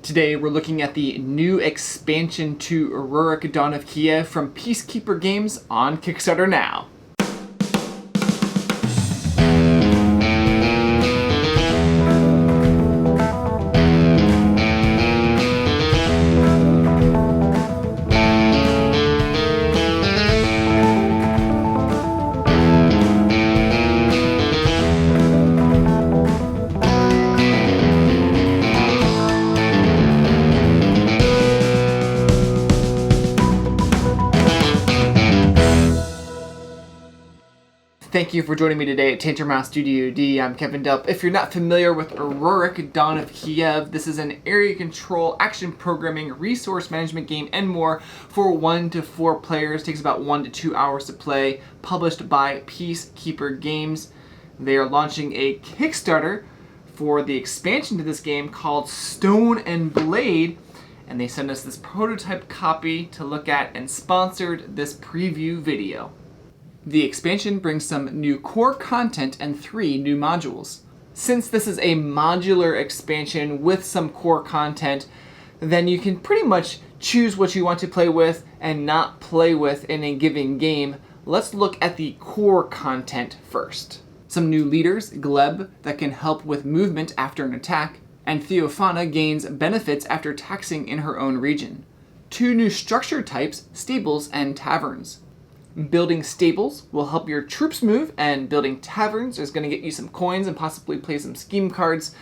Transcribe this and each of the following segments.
Today we're looking at the new expansion to Rurik Dawn of Kiev from Peacekeeper Games on Kickstarter now. Thank you for joining me today at Tangermouse Studio D. I'm Kevin Delp. If you're not familiar with Rurik Dawn of Kiev, this is an area control, action programming, resource management game, and more for 1 to 4 players. It takes about 1 to 2 hours to play. Published by Peacekeeper Games. They are launching a Kickstarter for the expansion to this game called Stone and Blade, and they sent us this prototype copy to look at and sponsored this preview video. The expansion brings some new core content and 3 new modules. Since this is a modular expansion with some core content, then you can pretty much choose what you want to play with and not play with in a given game. Let's look at the core content first. Some new leaders, Gleb, that can help with movement after an attack, and Theophana gains benefits after taxing in her own region. 2 new structure types, stables and taverns. Building stables will help your troops move, and building taverns is going to get you some coins and possibly play some scheme cards.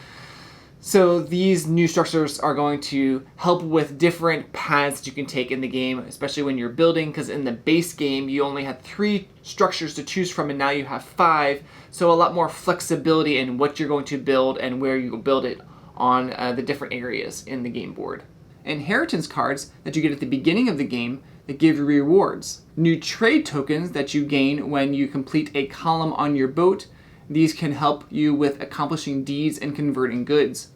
So these new structures are going to help with different paths that you can take in the game, especially when you're building, because in the base game you only had 3 structures to choose from and now you have 5. So a lot more flexibility in what you're going to build and where you will build it on the different areas in the game board. Inheritance cards that you get at the beginning of the game that give you rewards. New trade tokens that you gain when you complete a column on your boat. These can help you with accomplishing deeds and converting goods.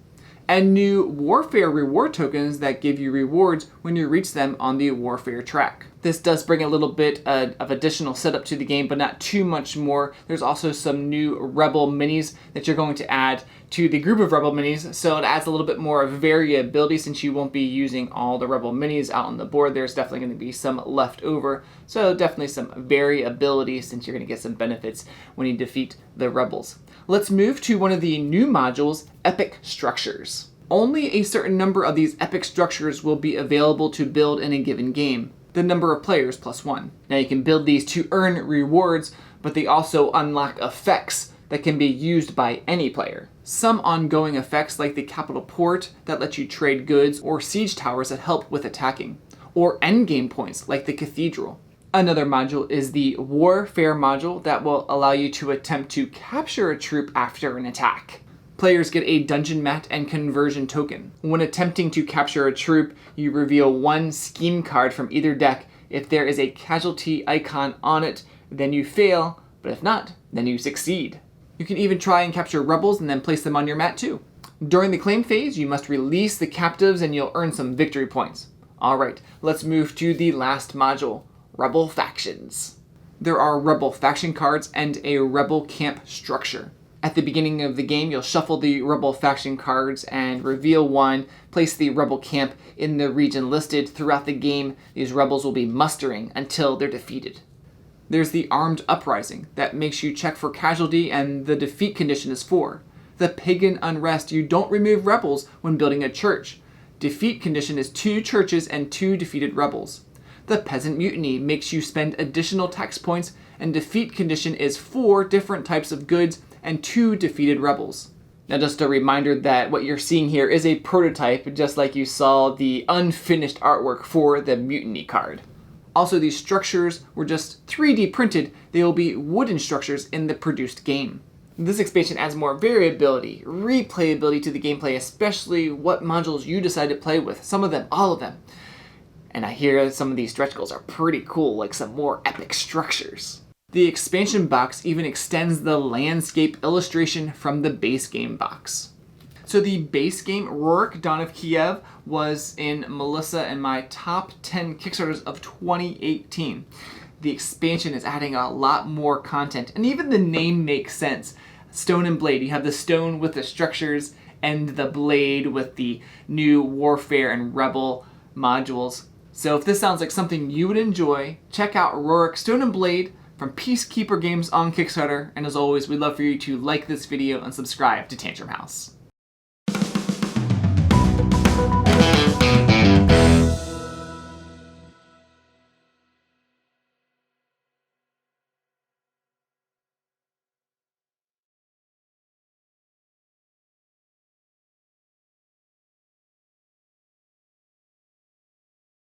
And new warfare reward tokens that give you rewards when you reach them on the warfare track. This does bring a little bit of additional setup to the game, but not too much more. There's also some new Rebel minis that you're going to add to the group of Rebel minis, so it adds a little bit more variability since you won't be using all the Rebel minis out on the board. There's definitely going to be some left over, so definitely some variability since you're going to get some benefits when you defeat the Rebels. Let's move to one of the new modules, Epic Structures. Only a certain number of these epic structures will be available to build in a given game. The number of players plus 1. Now you can build these to earn rewards, but they also unlock effects that can be used by any player. Some ongoing effects like the Capital Port that lets you trade goods, or siege towers that help with attacking, or endgame points like the Cathedral. Another module is the Warfare module that will allow you to attempt to capture a troop after an attack. Players get a dungeon mat and conversion token. When attempting to capture a troop, you reveal 1 scheme card from either deck. If there is a casualty icon on it, then you fail, but if not, then you succeed. You can even try and capture rebels and then place them on your mat too. During the claim phase, you must release the captives and you'll earn some victory points. Alright, let's move to the last module, Rebel Factions. There are Rebel Faction cards and a Rebel Camp structure. At the beginning of the game, you'll shuffle the Rebel Faction cards and reveal 1, place the Rebel Camp in the region listed. Throughout the game, these rebels will be mustering until they're defeated. There's the Armed Uprising that makes you check for casualty, and the defeat condition is 4. The Pagan Unrest, you don't remove rebels when building a church. Defeat condition is 2 churches and 2 defeated rebels. The Peasant Mutiny makes you spend additional tax points, and defeat condition is 4 different types of goods and 2 defeated rebels. Now just a reminder that what you're seeing here is a prototype, just like you saw the unfinished artwork for the Mutiny card. Also, these structures were just 3D printed. They will be wooden structures in the produced game. This expansion adds more variability, replayability to the gameplay, especially what modules you decide to play with. Some of them, all of them. And I hear some of these stretch goals are pretty cool, like some more epic structures. The expansion box even extends the landscape illustration from the base game box. So the base game, Rurik Dawn of Kiev, was in Melissa and my top 10 Kickstarters of 2018. The expansion is adding a lot more content, and even the name makes sense. Stone and Blade, you have the stone with the structures, and the Blade with the new Warfare and Rebel modules. So if this sounds like something you would enjoy, check out Rurik Stone and Blade from Peacekeeper Games on Kickstarter. And as always, we'd love for you to like this video and subscribe to Tantrum House.